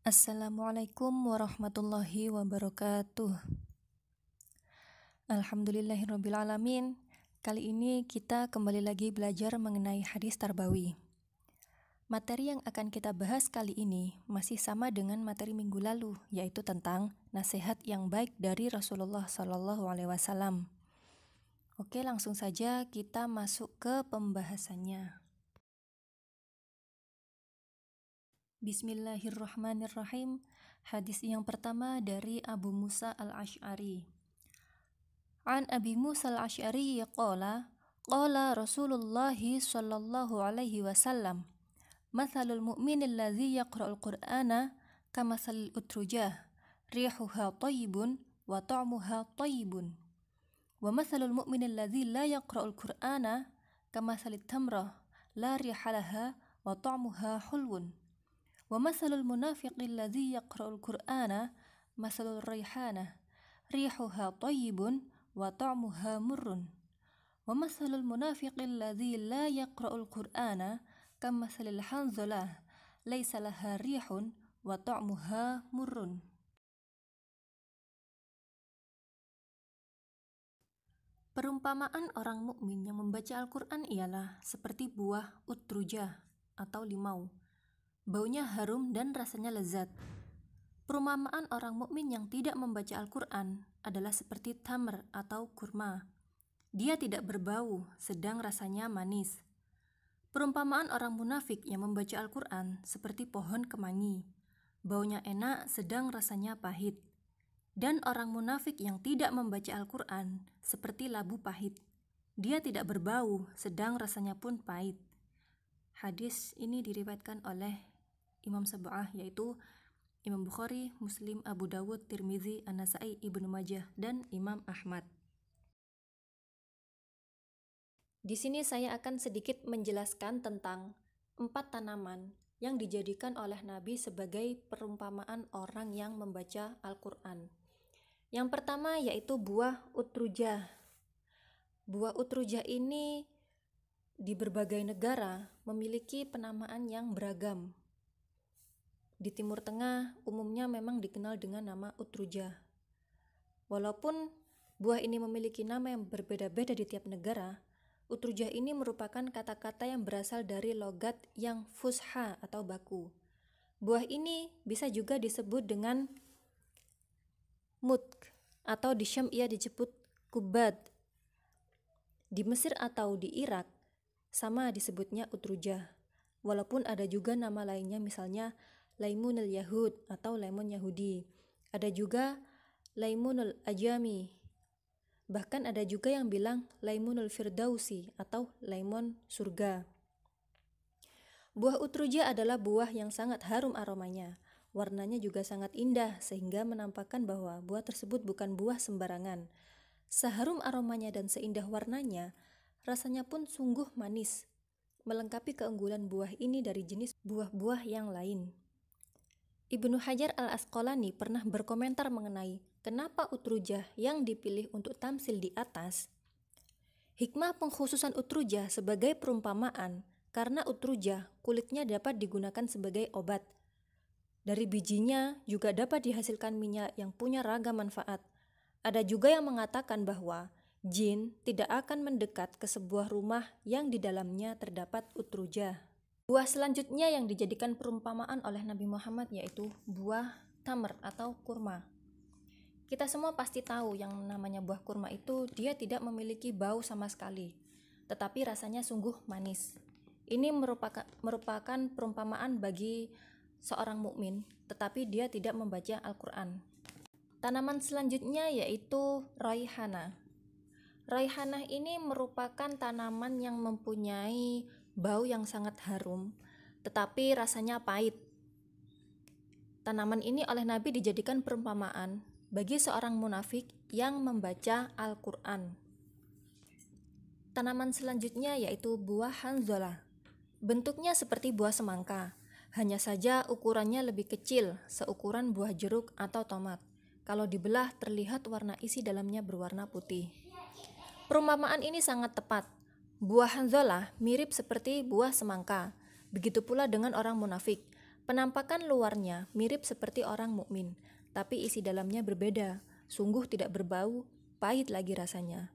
Assalamualaikum warahmatullahi wabarakatuh. Alhamdulillahirrabbilalamin. Kali ini kita kembali lagi belajar mengenai hadis tarbawi. Materi yang akan kita bahas kali ini masih sama dengan materi minggu lalu, yaitu tentang nasihat yang baik dari Rasulullah SAW. Oke, langsung saja kita masuk ke pembahasannya. Bismillahirrahmanirrahim. Hadis yang pertama dari Abu Musa al-Ash'ari. An Abi Musa al-Ash'ari qala Rasulullah sallallahu alaihi wasallam mathalul mu'min alladhi yaqra'ul qur'ana kamathalil utrujah rihuha tayyibun wa ta'muha tayyibun wa mathalul mu'min alladhi la yaqra'ul qur'ana kamathalit tamrah la rihalaha wa ta'muha hulwun wa mathalul munafiqil ladzi yaqra'ul qur'ana mathalul raihanah rihuha tayyibun wa ta'muha murrun wa mathalul munafiqil ladzi la yaqra'ul qur'ana kamathalil hanzalah laisa laha rihun wa ta'muha murrun. Perumpamaan orang mukmin yang membaca Al-Qur'an ialah seperti buah utrujah atau limau. Baunya harum dan rasanya lezat. Perumpamaan orang mukmin yang tidak membaca Al-Qur'an adalah seperti tamr atau kurma. Dia tidak berbau, sedang rasanya manis. Perumpamaan orang munafik yang membaca Al-Qur'an seperti pohon kemangi. Baunya enak, sedang rasanya pahit. Dan orang munafik yang tidak membaca Al-Qur'an seperti labu pahit. Dia tidak berbau, sedang rasanya pun pahit. Hadis ini diriwayatkan oleh Imam Sab'ah, yaitu Imam Bukhari, Muslim, Abu Dawud, Tirmizi, An-Nasai, Ibnu Majah, dan Imam Ahmad. Di sini saya akan sedikit menjelaskan tentang 4 tanaman yang dijadikan oleh Nabi sebagai perumpamaan orang yang membaca Al-Qur'an. Yang pertama yaitu buah utrujah. Buah utrujah ini di berbagai negara memiliki penamaan yang beragam. Di Timur Tengah umumnya memang dikenal dengan nama utrujah. Walaupun buah ini memiliki nama yang berbeda-beda di tiap negara, utrujah ini merupakan kata-kata yang berasal dari logat yang fusha atau baku. Buah ini bisa juga disebut dengan mutk atau di Syam ia disebut kubad. Di Mesir atau di Irak sama disebutnya utrujah. Walaupun ada juga nama lainnya, misalnya Laimunul Yahud atau lemon Yahudi. Ada juga Laimunul Ajami. Bahkan ada juga yang bilang Laimunul Firdausi atau lemon surga. Buah utrujah adalah buah yang sangat harum aromanya. Warnanya juga sangat indah sehingga menampakkan bahwa buah tersebut bukan buah sembarangan. Seharum aromanya dan seindah warnanya, rasanya pun sungguh manis, melengkapi keunggulan buah ini dari jenis buah-buah yang lain. Ibnu Hajar al-Asqalani pernah berkomentar mengenai kenapa utrujah yang dipilih untuk tamsil di atas. Hikmah pengkhususan utrujah sebagai perumpamaan karena utrujah kulitnya dapat digunakan sebagai obat. Dari bijinya juga dapat dihasilkan minyak yang punya ragam manfaat. Ada juga yang mengatakan bahwa jin tidak akan mendekat ke sebuah rumah yang di dalamnya terdapat utrujah. Buah selanjutnya yang dijadikan perumpamaan oleh Nabi Muhammad yaitu buah tamr atau kurma. Kita semua pasti tahu yang namanya buah kurma itu dia tidak memiliki bau sama sekali, tetapi rasanya sungguh manis. Ini merupakan perumpamaan bagi seorang mukmin, tetapi dia tidak membaca Al-Qur'an. Tanaman selanjutnya yaitu raihanah. Raihanah ini merupakan tanaman yang mempunyai bau yang sangat harum, tetapi rasanya pahit. Tanaman ini oleh Nabi dijadikan perumpamaan bagi seorang munafik yang membaca Al-Qur'an. Tanaman selanjutnya yaitu buah hanzalah. Bentuknya seperti buah semangka, hanya saja ukurannya lebih kecil, seukuran buah jeruk atau tomat. Kalau dibelah terlihat warna isi dalamnya berwarna putih. Perumpamaan ini sangat tepat. Buah hanzalah mirip seperti buah semangka. Begitu pula dengan orang munafik. Penampakan luarnya mirip seperti orang mukmin, tapi isi dalamnya berbeda, sungguh tidak berbau, pahit lagi rasanya.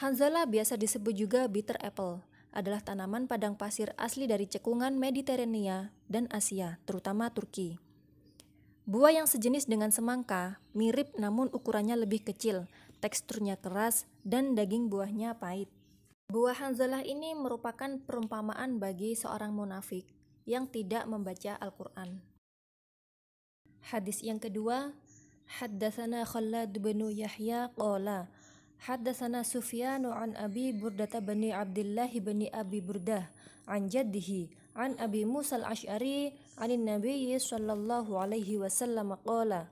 Hanzalah biasa disebut juga bitter apple, adalah tanaman padang pasir asli dari cekungan Mediterania dan Asia, terutama Turki. Buah yang sejenis dengan semangka, mirip namun ukurannya lebih kecil, teksturnya keras, dan daging buahnya pahit. Buah hanzalah ini merupakan perumpamaan bagi seorang munafik yang tidak membaca Al-Quran. Hadis yang kedua, Haddatsana Khallad bin Yahya qala Haddatsana Sufyan an Abi Burdah bin Abdullah bin Abi Burdah an jaddihi an Abi Musa al-Asy'ari anin Nabi sallallahu alaihi wasallam qala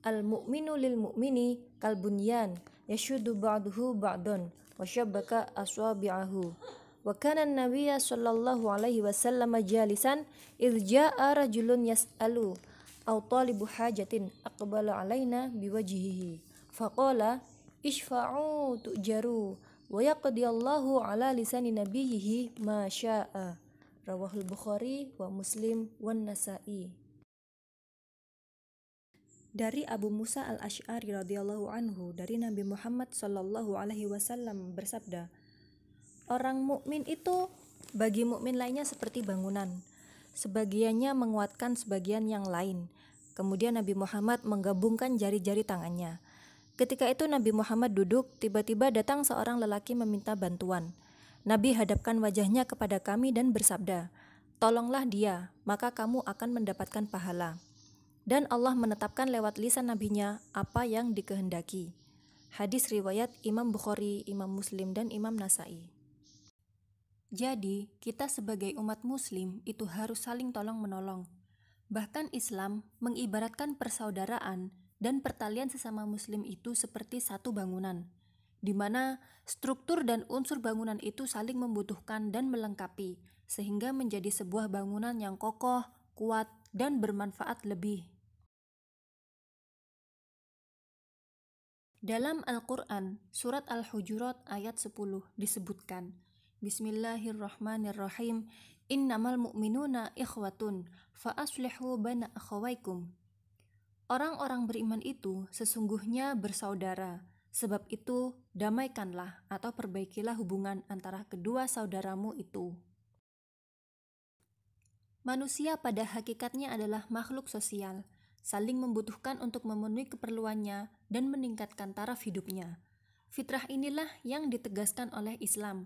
Al-mu'minu lil mu'mini kal bunyan yashuddu ba'duhu ba'dan wa syabbaka aswabi'ahu. Wa kana an-nabiy sallallahu alaihi wasallam jalisan idh ja'a rajulun yas'alu aw talibu hajatin aqbala alaina biwajhihi faqala ishfa'u tu'jaru wa yaqdi Allahu ala lisani nabiyhi ma syaa. Rawahul Bukhari wa Muslim wan Nasa'i. Dari Abu Musa al-Asy'ari radhiyallahu anhu dari Nabi Muhammad sallallahu alaihi wasallam bersabda, orang mukmin itu bagi mukmin lainnya seperti bangunan, sebagiannya menguatkan sebagian yang lain. Kemudian Nabi Muhammad menggabungkan jari-jari tangannya. Ketika itu Nabi Muhammad duduk, tiba-tiba datang seorang lelaki meminta bantuan. Nabi hadapkan wajahnya kepada kami dan bersabda, tolonglah dia, maka kamu akan mendapatkan pahala. Dan Allah menetapkan lewat lisan nabinya apa yang dikehendaki. Hadis riwayat Imam Bukhari, Imam Muslim, dan Imam Nasa'i. Jadi, kita sebagai umat muslim itu harus saling tolong-menolong. Bahkan Islam mengibaratkan persaudaraan dan pertalian sesama muslim itu seperti satu bangunan, di mana struktur dan unsur bangunan itu saling membutuhkan dan melengkapi, sehingga menjadi sebuah bangunan yang kokoh, kuat, dan bermanfaat lebih. Dalam Al-Quran, surat Al-Hujurat ayat 10 disebutkan, Bismillahirrahmanirrahim, Innamal mu'minuna ikhwatun, fa'aslihu baina akhawaikum. Orang-orang beriman itu sesungguhnya bersaudara, sebab itu damaikanlah atau perbaikilah hubungan antara kedua saudaramu itu. Manusia pada hakikatnya adalah makhluk sosial, saling membutuhkan untuk memenuhi keperluannya dan meningkatkan taraf hidupnya. Fitrah inilah yang ditegaskan oleh Islam.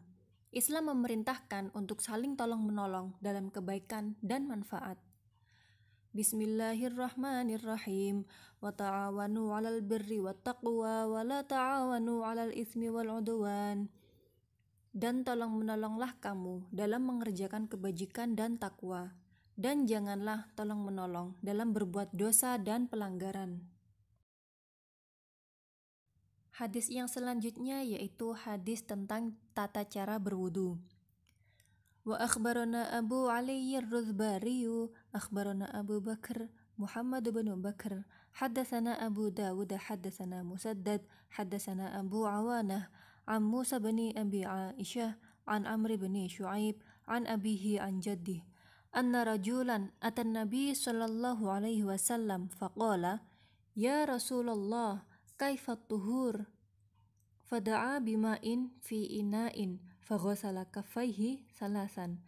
Islam memerintahkan untuk saling tolong-menolong dalam kebaikan dan manfaat. Bismillahirrahmanirrahim. Wa ta'awanu 'alal birri wat taqwa wa la ta'awanu 'alal itsmi wal 'udwan. Dan tolong-menolonglah kamu dalam mengerjakan kebajikan dan takwa, dan janganlah tolong-menolong dalam berbuat dosa dan pelanggaran. Hadis yang selanjutnya yaitu hadis tentang tata cara berwudu. Wa akhbarana Abu Ali ar-Ruzbari akhbarana Abu Bakr Muhammad bin Bakr haddatsana Abu Dawud haddatsana Musaddad haddatsana Abu Awanah an Musa bin Abi Aisyah an Amr bin Shu'aib an abihi an jaddih anna rajulan atan Nabi sallallahu alaihi wasallam faqala ya Rasulullah kaifa tuhur fada'a bima'in fi ina'in faghasala kaffaihi salasan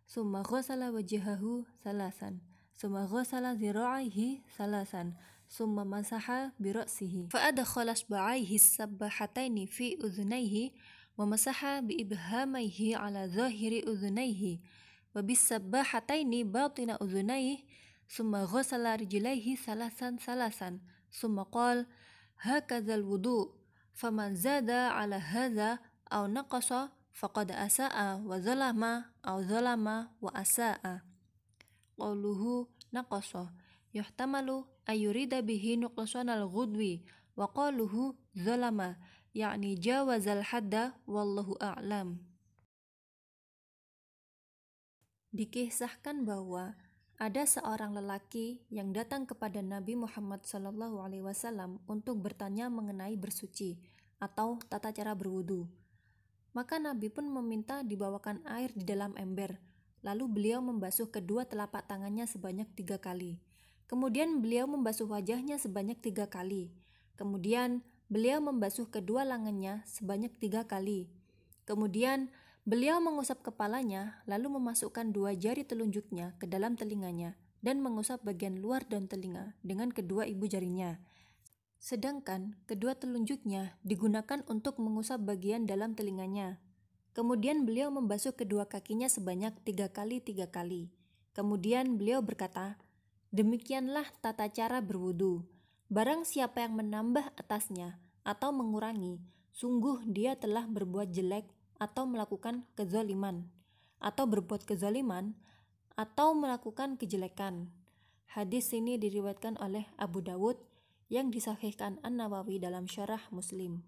summa ghasala wajhahu salasan summa ghasala dhira'aihi salasan summa masaha bi ra'sihi fa adkhala isba'aihi as-sabbahataini fi udhunayhi wa masaha bi ibhamaihi ala dhahiri udhunayhi wa bis sabbahataini batina udhunayhi summa ghasala rijlaihi salasan summa qala hakadzal wudu faman zada ala hadza aw naqasa faqad asaa wa zalama aw zalama wa asaa. Qauluhu naqasa yuhtamalu ayurida bihi nuqsanal ghudwi wa qauluhu zalama yakni jawazal hadda wallahu a'lam. Dikisahkan bahwa ada seorang lelaki yang datang kepada Nabi Muhammad SAW untuk bertanya mengenai bersuci atau tata cara berwudu. Maka Nabi pun meminta dibawakan air di dalam ember. Lalu beliau membasuh kedua telapak tangannya sebanyak 3 kali. Kemudian beliau membasuh wajahnya sebanyak 3 kali. Kemudian beliau membasuh kedua lengannya sebanyak 3 kali. Kemudian beliau mengusap kepalanya, lalu memasukkan 2 jari telunjuknya ke dalam telinganya dan mengusap bagian luar daun telinga dengan kedua ibu jarinya. Sedangkan kedua telunjuknya digunakan untuk mengusap bagian dalam telinganya. Kemudian beliau membasuh kedua kakinya sebanyak 3 kali 3 kali. Kemudian beliau berkata, "Demikianlah tata cara berwudu. Barang siapa yang menambah atasnya atau mengurangi, sungguh dia telah berbuat jelek atau melakukan kezaliman, atau berbuat kezaliman, atau melakukan kejelekan." Hadis ini diriwayatkan oleh Abu Dawud yang disahihkan An-Nawawi dalam Syarah Muslim.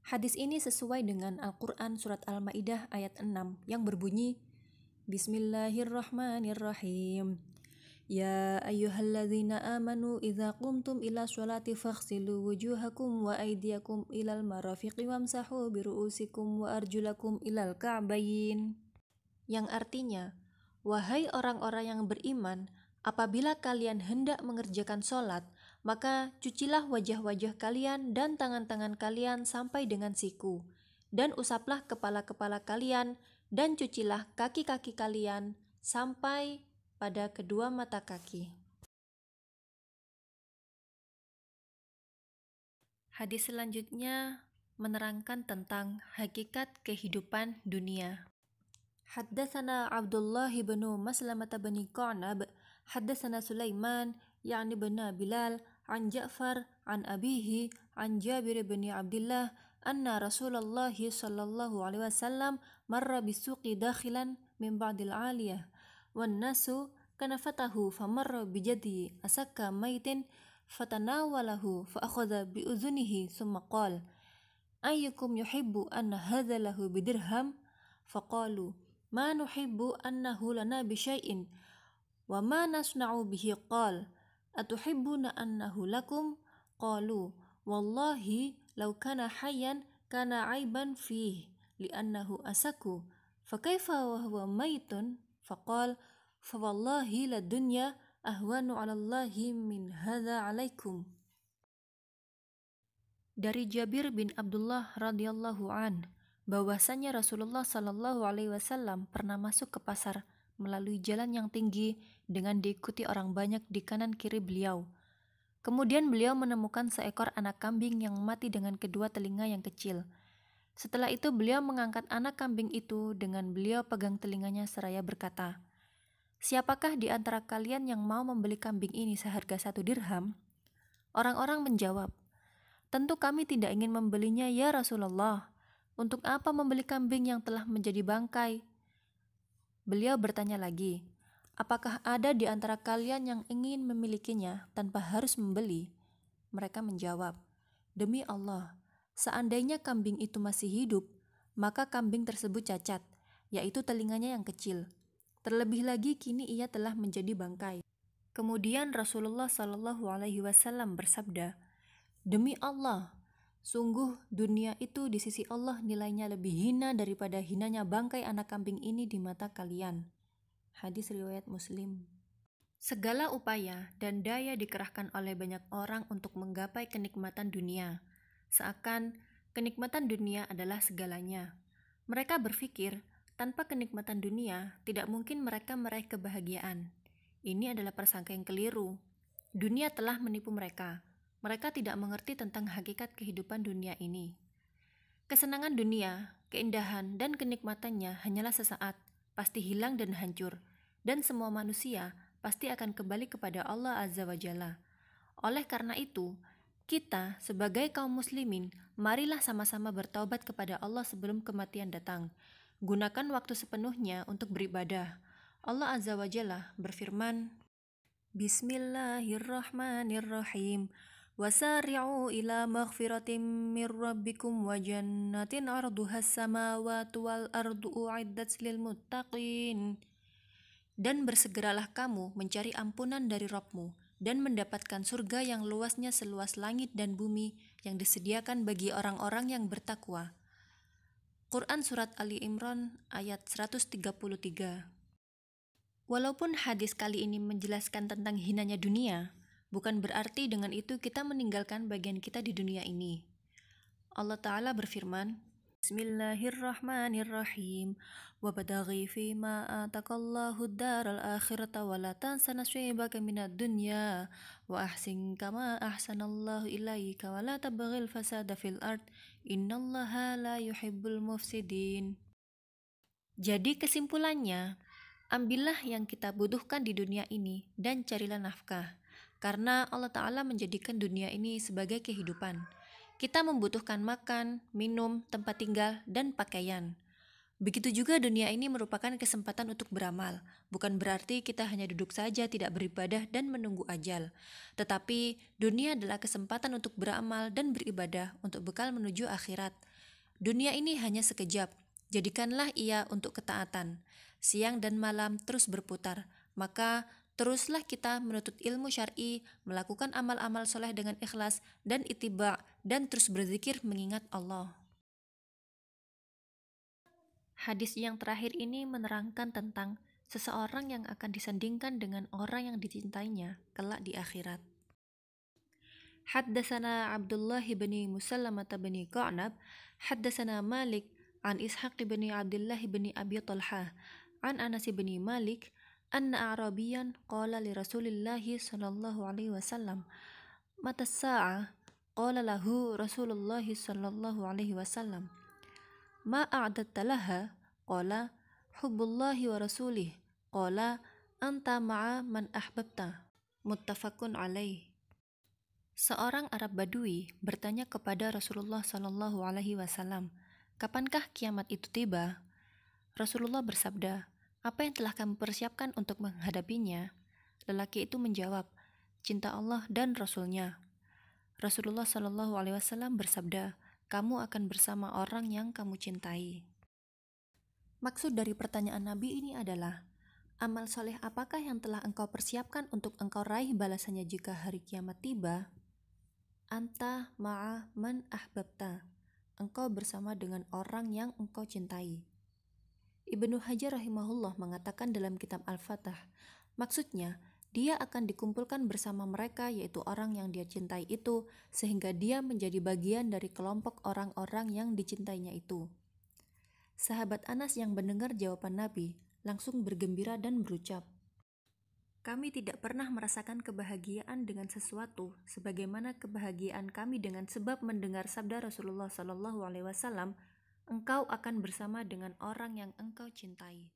Hadis ini sesuai dengan Al-Quran Surat Al-Ma'idah ayat 6 yang berbunyi, Bismillahirrahmanirrahim. Ya ayyuhalladzina amanu idza qumtum ila sholati faghsilu wujuhakum wa aydiyakum ilal marafiqi wamsahu biru'usikum wa arjulakum ilal ka'bayn. Yang artinya, wahai orang-orang yang beriman, apabila kalian hendak mengerjakan sholat, maka cucilah wajah-wajah kalian dan tangan-tangan kalian sampai dengan siku, dan usaplah kepala-kepala kalian, dan cucilah kaki-kaki kalian sampai pada kedua mata kaki. Hadis selanjutnya menerangkan tentang hakikat kehidupan dunia. Haddatsana Abdullah bin Maslamah bin Qanab, haddatsana Sulaiman yani bin Bilal an Ja'far an abihi an Jabir bin Abdullah anna Rasulullah sallallahu alaihi wasallam marra bisuqi dakhilan min ba'dil 'aliyah wan nasu kana fatahu famarra bijadi asakka maitin fatanawalahu fa akhadha bi udhunihi thumma qala ayyukum yuhibbu anna hadha lahu bidirham faqalu ma nuhibbu annahu lana bisyai'in wa ma nasna'u bihi qal atuhibbuna annahu lakum qalu wallahi law kana hayyan kana aiban fihi li'annahu asaku fakaifa wa huwa maitun faqal fa wallahi la dunya ahwanu 'ala Allahi min hadza 'alaikum. Dari Jabir bin Abdullah radhiyallahu an, bahwasanya Rasulullah Shallallahu alaihi wasallam pernah masuk ke pasar melalui jalan yang tinggi dengan diikuti orang banyak di kanan kiri beliau. Kemudian beliau menemukan seekor anak kambing yang mati dengan kedua telinga yang kecil. Setelah itu beliau mengangkat anak kambing itu dengan beliau pegang telinganya seraya berkata, "Siapakah di antara kalian yang mau membeli kambing ini seharga 1 dirham?" Orang-orang menjawab, "Tentu kami tidak ingin membelinya ya Rasulullah. Untuk apa membeli kambing yang telah menjadi bangkai?" Beliau bertanya lagi, "Apakah ada di antara kalian yang ingin memilikinya tanpa harus membeli?" Mereka menjawab, "Demi Allah, seandainya kambing itu masih hidup, maka kambing tersebut cacat, yaitu telinganya yang kecil. Terlebih lagi kini ia telah menjadi bangkai." Kemudian Rasulullah Shallallahu alaihi wasallam bersabda, "Demi Allah, sungguh dunia itu di sisi Allah nilainya lebih hina daripada hinanya bangkai anak kambing ini di mata kalian." Hadis riwayat Muslim. Segala upaya dan daya dikerahkan oleh banyak orang untuk menggapai kenikmatan dunia, seakan kenikmatan dunia adalah segalanya. Mereka berpikir, tanpa kenikmatan dunia, tidak mungkin mereka meraih kebahagiaan. Ini adalah prasangka yang keliru. Dunia telah menipu mereka. Mereka tidak mengerti tentang hakikat kehidupan dunia ini. Kesenangan dunia, keindahan, dan kenikmatannya hanyalah sesaat, pasti hilang dan hancur, dan semua manusia pasti akan kembali kepada Allah Azza wa Jalla. Oleh karena itu, kita sebagai kaum muslimin, marilah sama-sama bertaubat kepada Allah sebelum kematian datang. Gunakan waktu sepenuhnya untuk beribadah. Allah Azza wa Jalla berfirman, Bismillahirrahmanirrahim. Wasari'u ila maghfiratin min rabbikum wa jannatin arduhas samawati wal ardu u'iddat lil muttaqin. Dan bersegeralah kamu mencari ampunan dari Rabb-mu dan mendapatkan surga yang luasnya seluas langit dan bumi yang disediakan bagi orang-orang yang bertakwa. Quran Surat Ali Imran ayat 133. Walaupun hadis kali ini menjelaskan tentang hinanya dunia, bukan berarti dengan itu kita meninggalkan bagian kita di dunia ini. Allah Ta'ala berfirman, Bismillahirrahmanirrahim. Wabtaghi fima atakallahu daral akhirata wa la tansa nasibaka minad dunya wa ahsin kama ahsanallahu ilaika wa la tabghil fasada fil ard innallaha la yuhibbul mufsidin. Jadi kesimpulannya, ambillah yang kita butuhkan di dunia ini dan carilah nafkah, karena Allah Ta'ala menjadikan dunia ini sebagai kehidupan. Kita membutuhkan makan, minum, tempat tinggal, dan pakaian. Begitu juga dunia ini merupakan kesempatan untuk beramal. Bukan berarti kita hanya duduk saja tidak beribadah dan menunggu ajal. Tetapi dunia adalah kesempatan untuk beramal dan beribadah untuk bekal menuju akhirat. Dunia ini hanya sekejap. Jadikanlah ia untuk ketaatan. Siang dan malam terus berputar. Maka teruslah kita menuntut ilmu syar'i, melakukan amal-amal soleh dengan ikhlas dan ittiba, dan terus berzikir mengingat Allah. Hadis yang terakhir ini menerangkan tentang seseorang yang akan disandingkan dengan orang yang dicintainya kelak di akhirat. Haddatsana Abdullah bin Musallamah bin Qa'nab, haddatsana Malik an Ishaq bin Abdullah bin Abi Talha, an Anas bin Malik, anna A'rabiyan qala li Rasulillah sallallahu alaihi wasallam, mata as-sa'ah? Qala lahu Rasulullah sallallahu alaihi wasallam, ma a'dadta laha? Qala hubbullahi wa rasulih. Qala anta ma'a man ahbabta. Muttafaqun alaih. Seorang Arab Badui bertanya kepada Rasulullah sallallahu alaihi wasallam, kapankah kiamat itu tiba? Rasulullah bersabda, apa yang telah kamu persiapkan untuk menghadapinya? Lelaki itu menjawab, cinta Allah dan Rasulnya. Rasulullah sallallahu alaihi wasallam bersabda, kamu akan bersama orang yang kamu cintai. Maksud dari pertanyaan Nabi ini adalah, amal soleh apakah yang telah engkau persiapkan untuk engkau raih balasannya jika hari kiamat tiba? Anta ma'a man ahbabta. Engkau bersama dengan orang yang engkau cintai. Ibnu Hajar rahimahullah mengatakan dalam kitab Al-Fatah, maksudnya, dia akan dikumpulkan bersama mereka yaitu orang yang dia cintai itu, sehingga dia menjadi bagian dari kelompok orang-orang yang dicintainya itu. Sahabat Anas yang mendengar jawaban Nabi langsung bergembira dan berucap, kami tidak pernah merasakan kebahagiaan dengan sesuatu sebagaimana kebahagiaan kami dengan sebab mendengar sabda Rasulullah sallallahu alaihi wasallam, engkau akan bersama dengan orang yang engkau cintai.